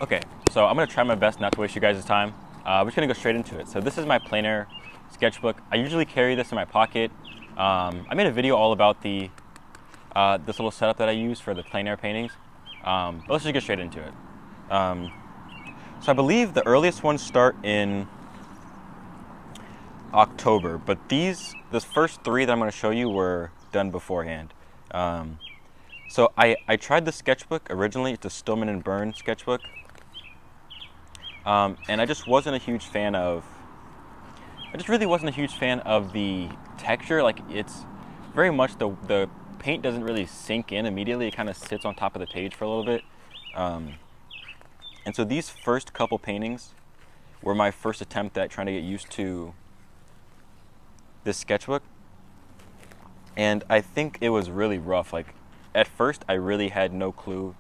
Okay, so I'm gonna try my best not to waste you guys' time. We're just gonna go straight into it. So this is my plein air sketchbook. I usually carry this in my pocket. I made a video all about this little setup that I use for the plein air paintings. But let's just get straight into it. So I believe the earliest ones start in October, but this first three that I'm gonna show you were done beforehand. So I tried the sketchbook originally. It's a Stillman and Burn sketchbook. And I just wasn't a huge fan of, I just really wasn't a huge fan of the texture. Like, it's very much, the paint doesn't really sink in immediately. It kind of sits on top of the page for a little bit. And so these first couple paintings were my first attempt at trying to get used to this sketchbook. And I think it was really rough. Like, at first I really had no clue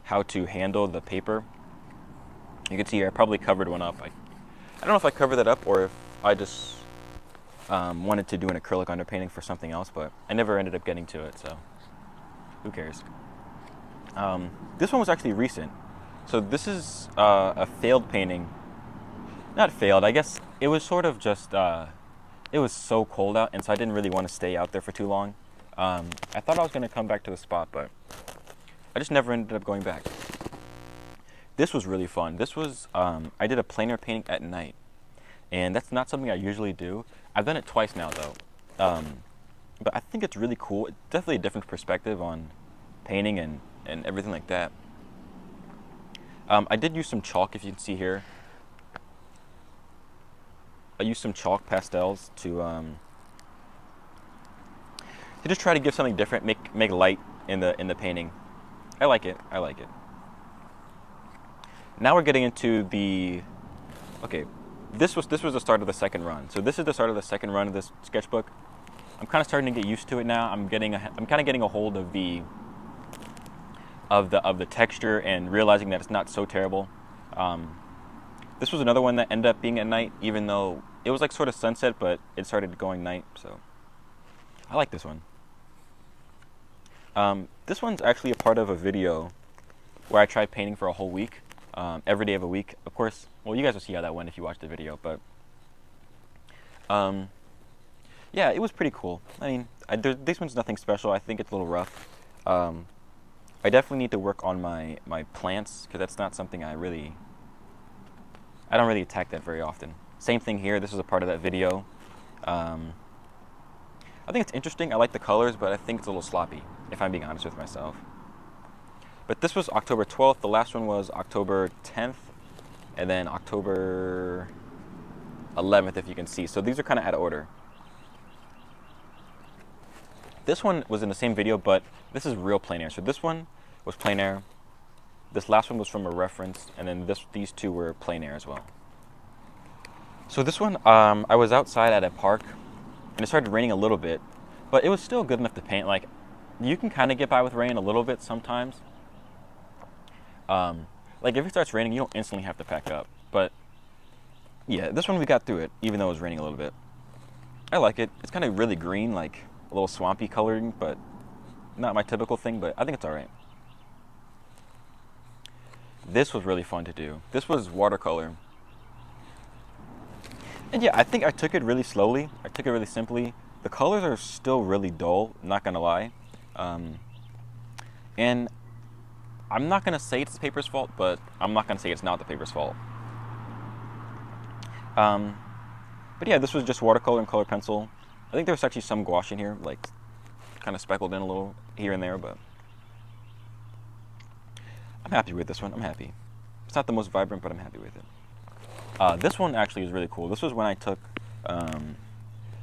how to handle the paper. You can see here I probably covered one up. I don't know if I covered that up or if I just wanted to do an acrylic underpainting for something else, but I never ended up getting to it, so who cares. This one was actually recent. So this is a failed painting. Not failed, I guess it was sort of just, it was so cold out, and so I didn't really want to stay out there for too long. I thought I was going to come back to the spot, but I just never ended up going back. This was really fun. This was, I did a plein air painting at night, and that's not something I usually do. I've done it twice now, though. But I think it's really cool. It's definitely a different perspective on painting and everything like that. I did use some chalk, if you can see here. I used some chalk pastels to just try to give something different, make light in the painting. I like it. I like it. Now we're getting into the, okay, this was the start of the second run. So this is the start of the second run of this sketchbook. I'm kind of starting to get used to it now. I'm kind of getting a hold of the texture and realizing that it's not so terrible. This was another one that ended up being at night, even though it was like sort of sunset, but it started going night. So I like this one. This one's actually a part of a video where I tried painting for a whole week. Every day of a week, of course. Well, you guys will see how that went if you watch the video, but yeah, it was pretty cool. I mean, this one's nothing special. I think it's a little rough. I definitely need to work on my plants, because that's not something I don't really attack that very often. Same thing here. This was a part of that video. I think it's interesting. I like the colors, but I think it's a little sloppy, if I'm being honest with myself. But this was October 12th. The last one was October 10th, and then October 11th, if you can see. So these are kind of out of order. This one was in the same video, but this is real plein air. So this one was plein air. This last one was from a reference, and then these two were plein air as well. So this one, I was outside at a park, and it started raining a little bit, but it was still good enough to paint. Like, you can kind of get by with rain a little bit sometimes. Like, if it starts raining, you don't instantly have to pack up. But yeah, this one we got through it, even though it was raining a little bit. I like it. It's kind of really green, like a little swampy coloring, but not my typical thing, but I think it's all right. This was really fun to do. This was watercolor. And yeah, I think I took it really slowly. I took it really simply. The colors are still really dull, not gonna lie. And I'm not gonna say it's the paper's fault, but I'm not gonna say it's not the paper's fault. But yeah, this was just watercolor and color pencil. I think there was actually some gouache in here, like kind of speckled in a little here and there, but I'm happy with this one. I'm happy. It's not the most vibrant, but I'm happy with it. This one actually is really cool. This was when I took,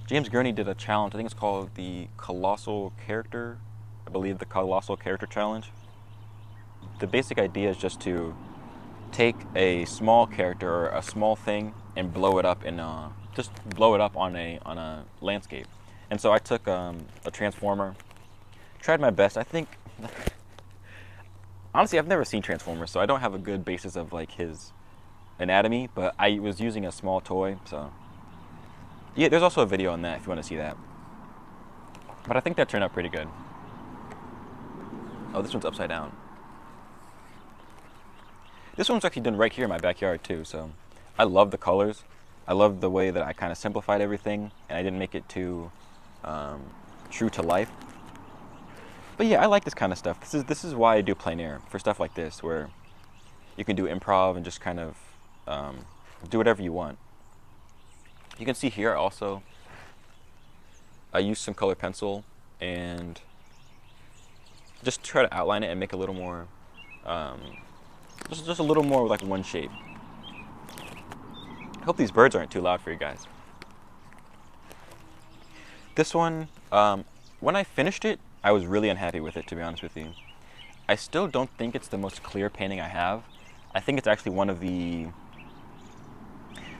James Gurney did a challenge. I think it's called the Colossal Character. I believe the Colossal Character Challenge. The basic idea is just to take a small character or a small thing and blow it up just blow it up on a landscape. And so I took a transformer, tried my best. I think, honestly, I've never seen Transformers, so I don't have a good basis of like his anatomy, but I was using a small toy, so yeah, there's also a video on that if you want to see that. But I think that turned out pretty good. Oh, this one's upside down. This one's actually done right here in my backyard too, so I love the colors. I love the way that I kind of simplified everything and I didn't make it too true to life. But yeah, I like this kind of stuff. This is why I do plein air, for stuff like this, where you can do improv and just kind of do whatever you want. You can see here also, I used some colored pencil and just try to outline it and make a little more, just a little more like one shape. I hope these birds aren't too loud for you guys. This one, when I finished it, I was really unhappy with it, to be honest with you. I still don't think it's the most clear painting I have. I think it's actually one of the...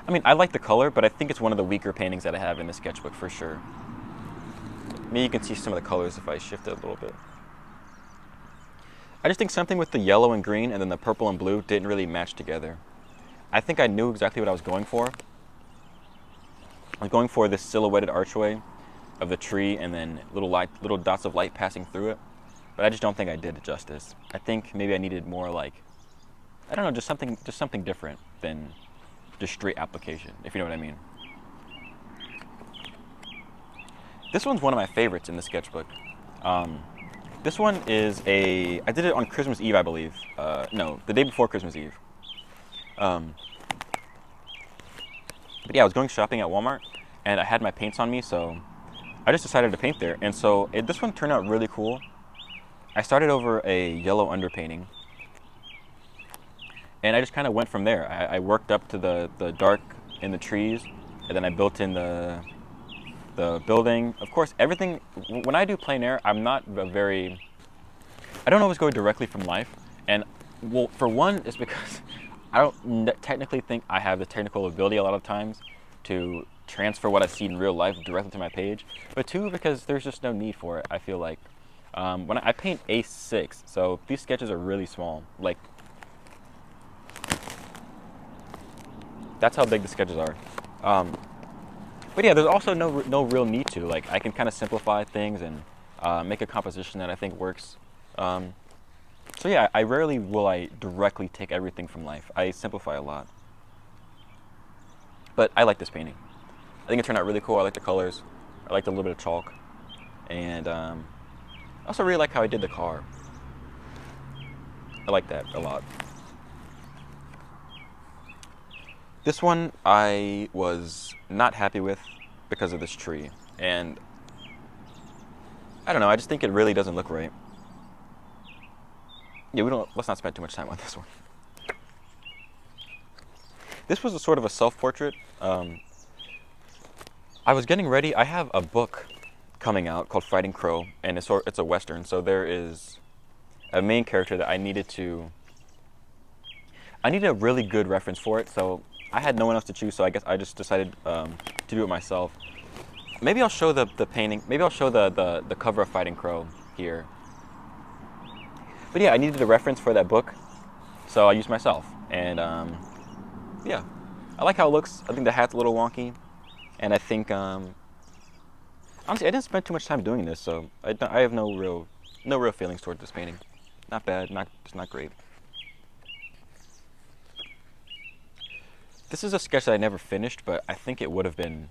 I mean, I like the color, but I think it's one of the weaker paintings that I have in the sketchbook for sure. Maybe you can see some of the colors if I shift it a little bit. I just think something with the yellow and green and then the purple and blue didn't really match together. I think I knew exactly what I was going for. I was going for this silhouetted archway of the tree and then little dots of light passing through it. But I just don't think I did it justice. I think maybe I needed more like, I don't know, just something different than just straight application, if you know what I mean. This one's one of my favorites in the sketchbook. This one is I did it on Christmas Eve, I believe. No, the day before Christmas Eve. But yeah, I was going shopping at Walmart and I had my paints on me, so I just decided to paint there. And so this one turned out really cool. I started over a yellow underpainting and I just kind of went from there. I worked up to the dark in the trees and then I built in the building. Of course, everything, when I do plein air, I don't always go directly from life. And well, for one, it's because I don't technically think I have the technical ability a lot of times to transfer what I see in real life directly to my page. But two, because there's just no need for it, I feel like. When I paint A6, so these sketches are really small. Like, that's how big the sketches are. But yeah, there's also no real need to. Like, I can kind of simplify things and make a composition that I think works. So yeah, I rarely will I directly take everything from life. I simplify a lot. But I like this painting. I think it turned out really cool. I like the colors. I like a little bit of chalk. And I also really like how I did the car. I like that a lot. This one I was not happy with because of this tree. And I don't know, I just think it really doesn't look right. Yeah, let's not spend too much time on this one. This was a sort of a self-portrait. I was getting ready. I have a book coming out called Fighting Crow, and it's a Western, so there is a main character that I needed a really good reference for it, so I had no one else to choose, so I guess I just decided to do it myself. Maybe I'll show the painting, maybe I'll show the cover of Fighting Crow here. But yeah, I needed a reference for that book, so I used myself, and yeah, I like how it looks. I think the hat's a little wonky, and I think honestly, I didn't spend too much time doing this, so I have no real feelings towards this painting. Not bad, just not great. This is a sketch that I never finished, but I think it would have been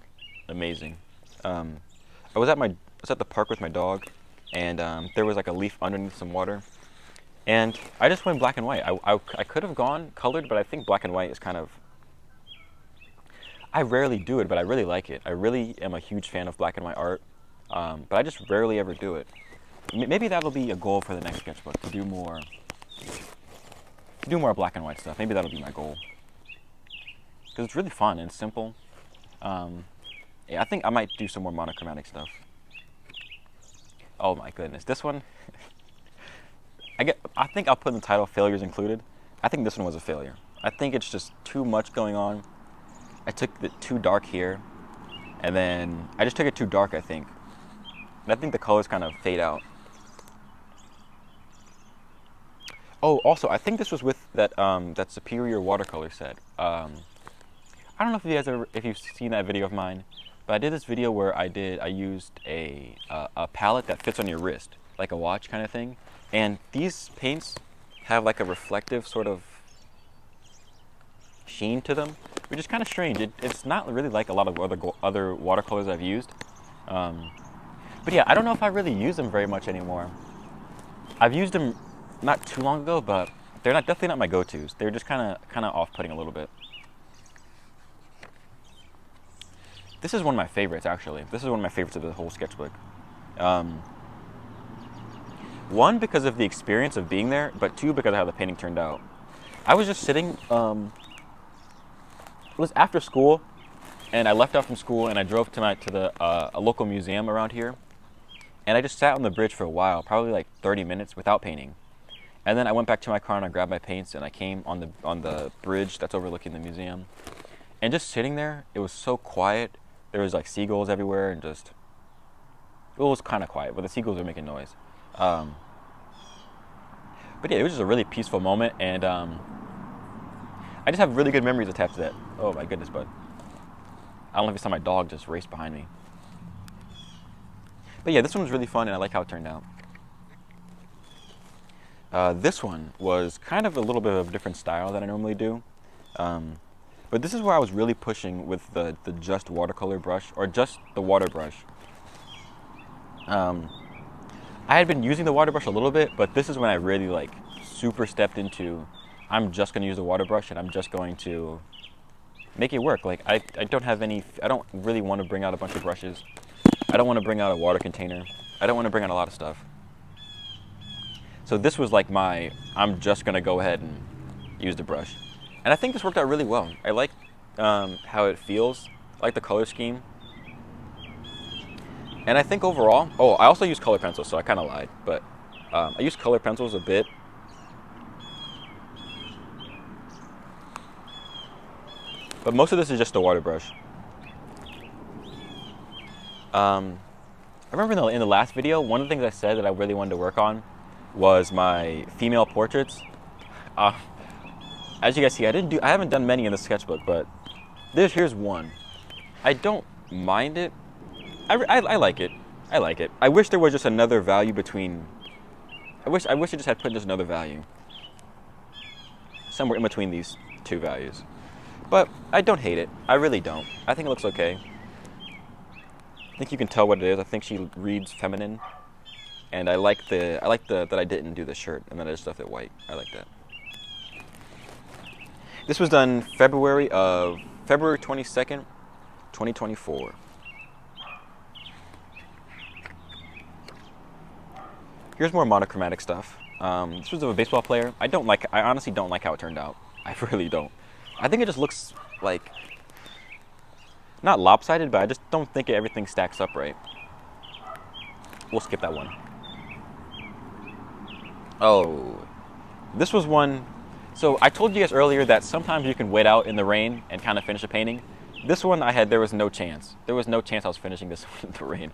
amazing. I was at the park with my dog, and there was like a leaf underneath some water. And I just went black and white. I could have gone colored, but I think black and white is kind of... I rarely do it, but I really like it. I really am a huge fan of black and white art, but I just rarely ever do it. Maybe that'll be a goal for the next sketchbook, to do more black and white stuff. Maybe that'll be my goal. Because it's really fun and simple. Yeah, I think I might do some more monochromatic stuff. Oh my goodness, this one... I think I'll put in the title "Failures Included." I think this one was a failure. I think it's just too much going on. I took it too dark here, and then I just took it too dark, I think. And I think the colors kind of fade out. Oh, also, I think this was with that Superior watercolor set. I don't know if you've seen that video of mine, but I did this video where I used a palette that fits on your wrist, like a watch kind of thing. And these paints have like a reflective sort of sheen to them, which is kind of strange. It's not really like a lot of other watercolors I've used. But yeah, I don't know if I really use them very much anymore. I've used them not too long ago, but they're definitely not my go-tos. They're just kind of off-putting a little bit. This is one of my favorites, actually. This is one of my favorites of the whole sketchbook. One, because of the experience of being there, but two, because of how the painting turned out. I was just sitting, it was after school, and I left out from school, and I drove to a local museum around here, and I just sat on the bridge for a while, probably like 30 minutes without painting. And then I went back to my car and I grabbed my paints, and I came on the bridge that's overlooking the museum. And just sitting there, it was so quiet. There was like seagulls everywhere, and just, it was kind of quiet, but the seagulls were making noise. But yeah, it was just a really peaceful moment, and I just have really good memories attached to that. Oh my goodness, bud. I don't know if you saw my dog just race behind me. But yeah, this one was really fun, and I like how it turned out. This one was kind of a little bit of a different style than I normally do. But this is where I was really pushing with the just watercolor brush, or just the water brush. I had been using the water brush a little bit, but this is when I really like super stepped into, I'm just going to use the water brush and I'm just going to make it work. Like I don't really want to bring out a bunch of brushes. I don't want to bring out a water container. I don't want to bring out a lot of stuff. So this was like I'm just going to go ahead and use the brush. And I think this worked out really well. I like how it feels. I like the color scheme. And I think overall, I also use color pencils, so I kind of lied, but I use color pencils a bit. But most of this is just the water brush. I remember in the last video, one of the things I said that I really wanted to work on was my female portraits. As you guys see, I haven't done many in the sketchbook, but here's one. I don't mind it. I like it. I like it. I wish there was just another value between. I wish it just had put just another value somewhere in between these two values. But I don't hate it. I really don't. I think it looks okay. I think you can tell what it is. I think she reads feminine, and I like that I didn't do the shirt and then I just left it white. I like that. This was done February 22nd, 2024. Here's more monochromatic stuff. This was of a baseball player. I honestly don't like how it turned out. I really don't. I think it just looks like, not lopsided, but I just don't think everything stacks up right. We'll skip that one. Oh, this was one. So I told you guys earlier that sometimes you can wait out in the rain and kind of finish a painting. This one there was no chance. There was no chance I was finishing this one in the rain.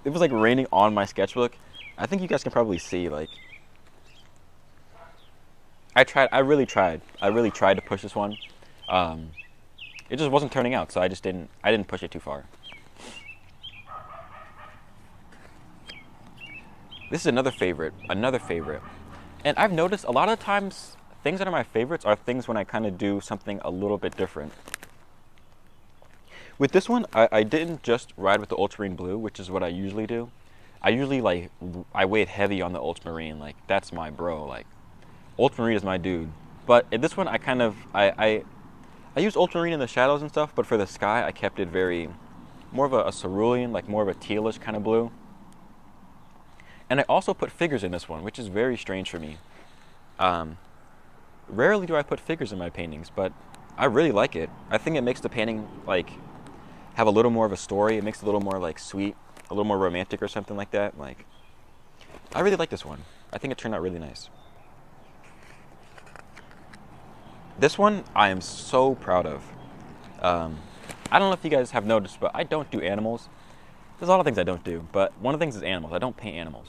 It was like raining on my sketchbook. I think you guys can probably see, like, I really tried to push this one. It just wasn't turning out, so I didn't push it too far. This is another favorite. And I've noticed a lot of times things that are my favorites are things when I kind of do something a little bit different. With this one, I didn't just ride with the ultramarine blue, which is what I usually do. I weighed heavy on the ultramarine, like that's my bro, like ultramarine is my dude. But in this one, I used ultramarine in the shadows and stuff, but for the sky, I kept it more of a cerulean, like more of a tealish kind of blue. And I also put figures in this one, which is very strange for me. Rarely do I put figures in my paintings, but I really like it. I think it makes the painting like have a little more of a story. It makes it a little more like sweet, a little more romantic or something like that. Like, I really like this one. I think it turned out really nice. This one I am so proud of. I don't know if you guys have noticed, but I don't do animals. There's a lot of things I don't do, but one of the things is animals. I don't paint animals.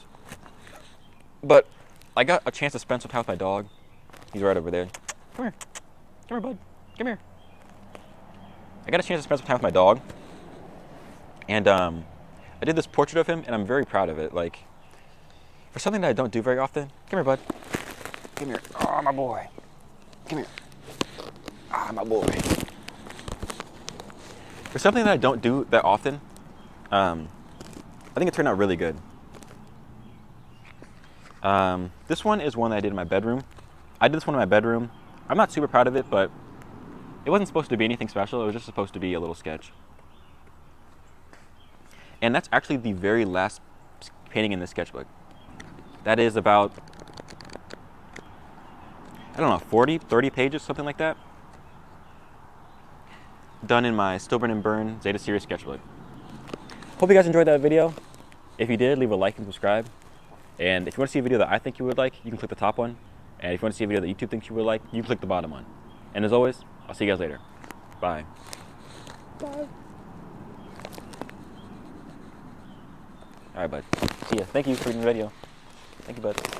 But I got a chance to spend some time with my dog. He's right over there. Come here. Come here, bud. Come here. I got a chance to spend some time with my dog. And I did this portrait of him, and I'm very proud of it. Like, for something that I don't do very often. Come here, bud. Come here. Oh, my boy. Come here. Ah, my boy. For something that I don't do that often, I think it turned out really good. This one is one that I did in my bedroom. I did this one in my bedroom. I'm not super proud of it, but it wasn't supposed to be anything special. It was just supposed to be a little sketch. And that's actually the very last painting in this sketchbook. That is about, I don't know, 40, 30 pages, something like that. Done in my Still Burn and Burn Zeta Series sketchbook. Hope you guys enjoyed that video. If you did, leave a like and subscribe. And if you want to see a video that I think you would like, you can click the top one. And if you want to see a video that YouTube thinks you would like, you can click the bottom one. And as always, I'll see you guys later. Bye. Bye. All right, bud. See ya. Thank you for reading the video. Thank you, bud.